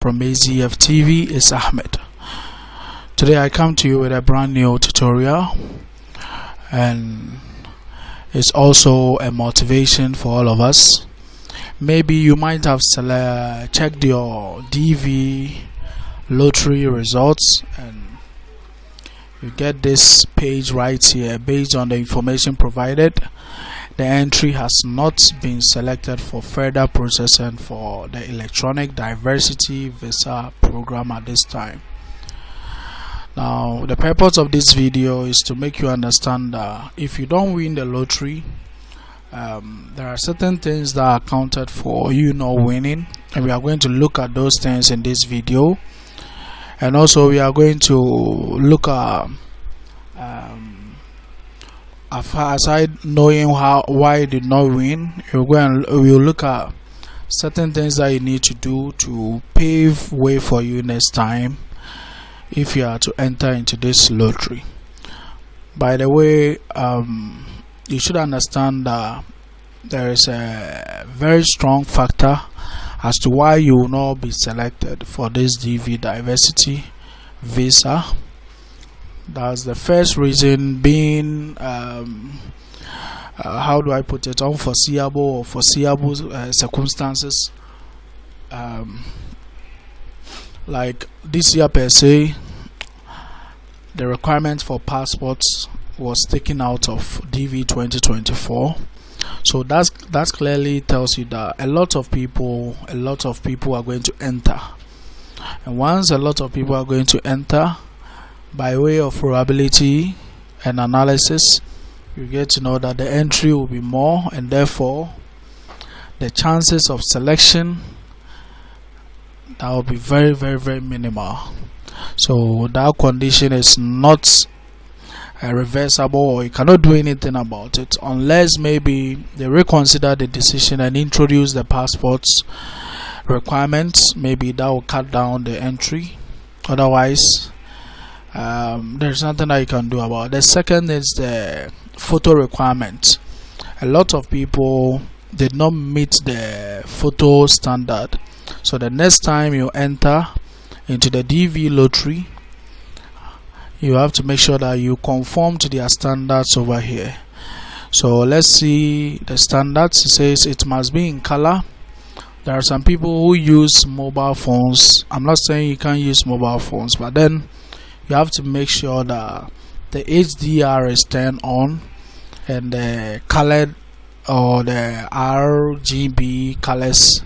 From AZF TV is Ahmed. Today I come to you with a brand new tutorial, and it's also a motivation for all of us. Maybe you might have checked your DV lottery results and you get this page right here. Based on the information provided, the entry has not been selected for further processing for the electronic diversity visa program at this time. Now, the purpose of this video is to make you understand that if you don't win the lottery, there are certain things that are accounted for you not winning, and we are going to look at those things in this video. And also we are going to look at aside knowing why you did not win, we'll look at certain things that you need to do to pave way for you next time if you are to enter into this lottery. By the way, you should understand that there is a very strong factor as to why you will not be selected for this DV diversity visa. That's the first reason being how do I put it, unforeseeable or foreseeable circumstances. Like this year per se, the requirement for passports was taken out of DV 2024. So that clearly tells you that a lot of people are going to enter, and once a lot of people are going to enter, by way of probability and analysis, you get to know that the entry will be more, and therefore the chances of selection that will be very, very, very minimal. So that condition is not reversible, or you cannot do anything about it unless maybe they reconsider the decision and introduce the passport's requirements. Maybe that will cut down the entry. Otherwise, there's nothing that you can do about it. The second is the photo requirement. A lot of people did not meet the photo standard, so the next time you enter into the DV lottery, you have to make sure that you conform to their standards over here. So let's see the standards. It says it must be in color. There are some people who use mobile phones. I'm not saying you can't use mobile phones, but then you have to make sure that the HDR is turned on and the colored or the RGB colors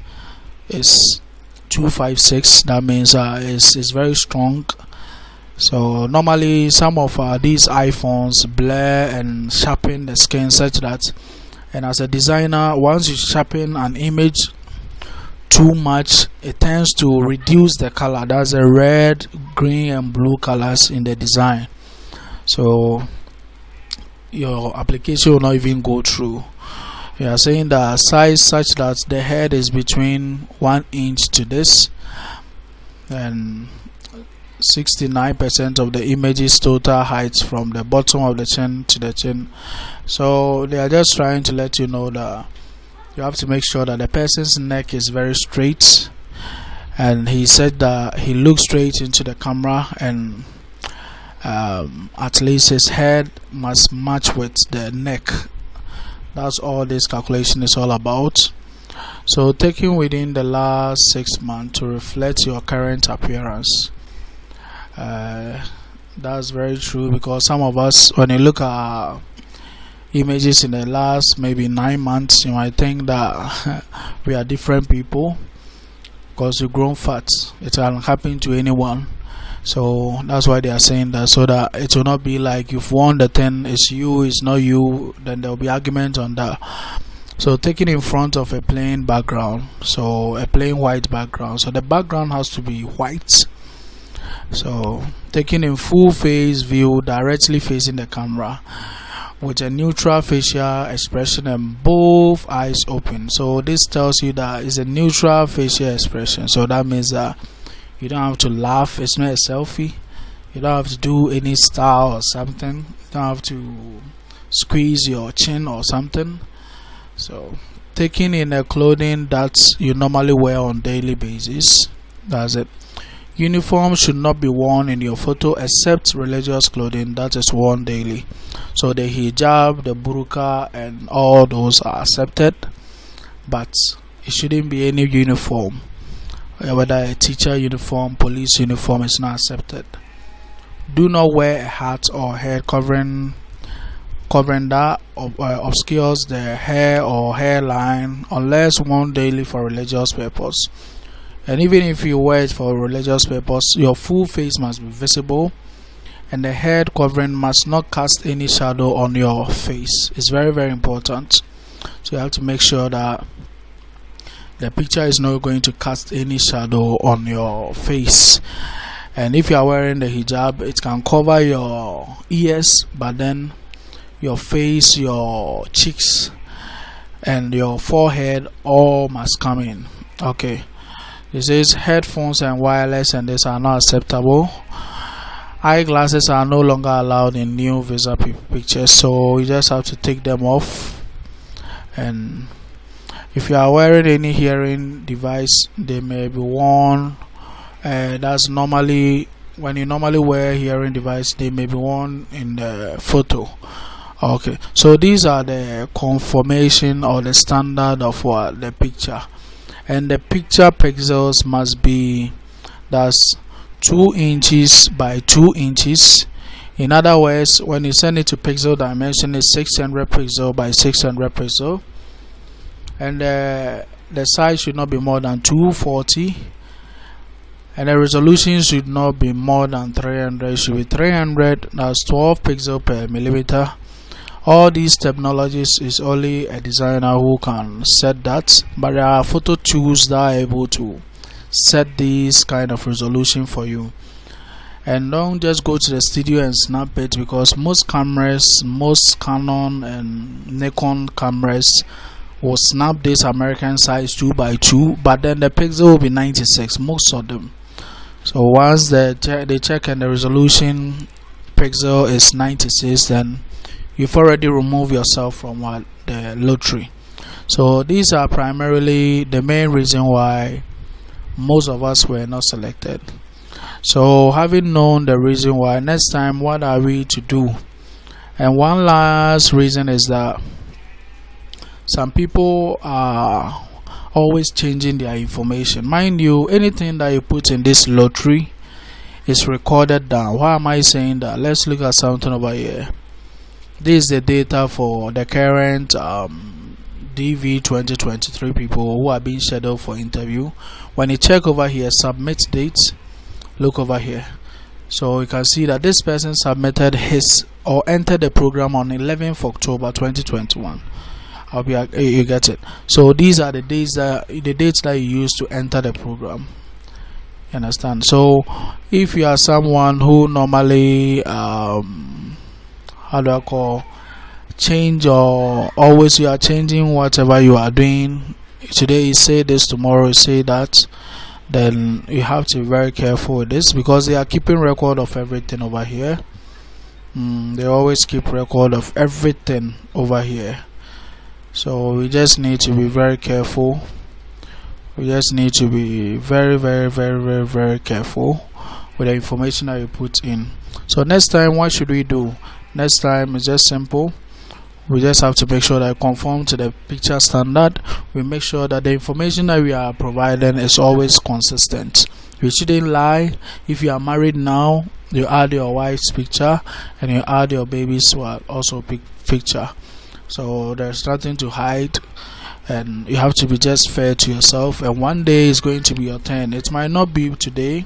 is 256. That means it's very strong. So normally some of these iPhones blur and sharpen the skin such that, and as a designer, once you sharpen an image too much, it tends to reduce the color. That's the red, green and blue colors in the design, so your application will not even go through. You are saying the size such that the head is between 1 inch to this, and 69% of the image's total height from the bottom of the chin to the chin. So they are just trying to let you know that you have to make sure that the person's neck is very straight, and he said that he looks straight into the camera, and at least his head must match with the neck. That's all this calculation is all about. So taken within the last 6 months to reflect your current appearance. That's very true, because some of us, when you look at images in the last maybe 9 months, you might think that we are different people because we've grown fat. It can happen to anyone. So that's why they are saying that, so that it will not be like you've won the 10, it's you, it's not you, then there will be argument on that. So taking in front of a plain background, so a plain white background, so the background has to be white. So taking in full face view, directly facing the camera, with a neutral facial expression and both eyes open. So this tells you that it's a neutral facial expression. So that means that you don't have to laugh. It's not a selfie. You don't have to do any style or something. You don't have to squeeze your chin or something. So taking in a clothing that you normally wear on daily basis, That's it. Uniform should not be worn in your photo except religious clothing that is worn daily. So the hijab, the burqa, and all those are accepted, but it shouldn't be any uniform. Whether a teacher uniform, police uniform is not accepted. Do not wear a hat or head covering that obscures the hair or hairline unless worn daily for religious purpose. And even if you wear it for religious purpose, your full face must be visible, and the head covering must not cast any shadow on your face. It's very, very important. So you have to make sure that the picture is not going to cast any shadow on your face. And if you are wearing the hijab, it can cover your ears, but then your face, your cheeks, and your forehead all must come in. Okay. It says headphones and wireless and this are not acceptable. Eyeglasses are no longer allowed in new visa pictures, so you just have to take them off. And if you are wearing any hearing device, they may be worn. That's normally when you normally wear hearing device, they may be worn in the photo. Okay, so these are the confirmation or the standard of what the picture. And the picture pixels must be, that's 2 inches by 2 inches. In other words, when you send it to pixel dimension, it's 600 pixel by 600 pixel, and the size should not be more than 240, and the resolution should not be more than 300. It should be 300. That's 12 pixel per millimeter. All these technologies is only a designer who can set that, but there are photo tools that are able to set this kind of resolution for you. And don't just go to the studio and snap it, because most cameras, most Canon and Nikon cameras will snap this American size 2x2, but then the pixel will be 96, most of them. So once they check and the resolution pixel is 96, then you've already removed yourself from the lottery. So these are primarily the main reason why most of us were not selected. So having known the reason why, next time what are we to do? And one last reason is that some people are always changing their information. Mind you, anything that you put in this lottery is recorded down. Why am I saying that? Let's look at something over here. This is the data for the current DV 2023 people who are being scheduled for interview. When you check over here, submit dates, look over here. So you can see that this person submitted his or entered the program on 11th October 2021. You get it. So these are the dates that you use to enter the program. You understand? So if you are someone who normally change, or always you are changing whatever you are doing, today you say this, tomorrow you say that, then you have to be very careful with this, because they are keeping record of everything over here. They always keep record of everything over here. So we just need to be very careful. We just need to be very, very, very, very, very careful with the information that you put in. So next time, what should we do? Next time is just simple. We just have to make sure that it conform to the picture standard. We make sure that the information that we are providing is always consistent. We shouldn't lie. If you are married now, you add your wife's picture and you add your baby's also picture. So there's nothing to hide, and you have to be just fair to yourself. And one day is going to be your turn. It might not be today,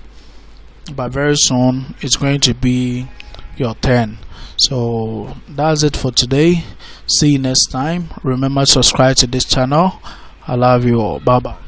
but very soon it's going to be your turn. So that's it for today. See you next time. Remember to subscribe to this channel. I love you all. Bye bye.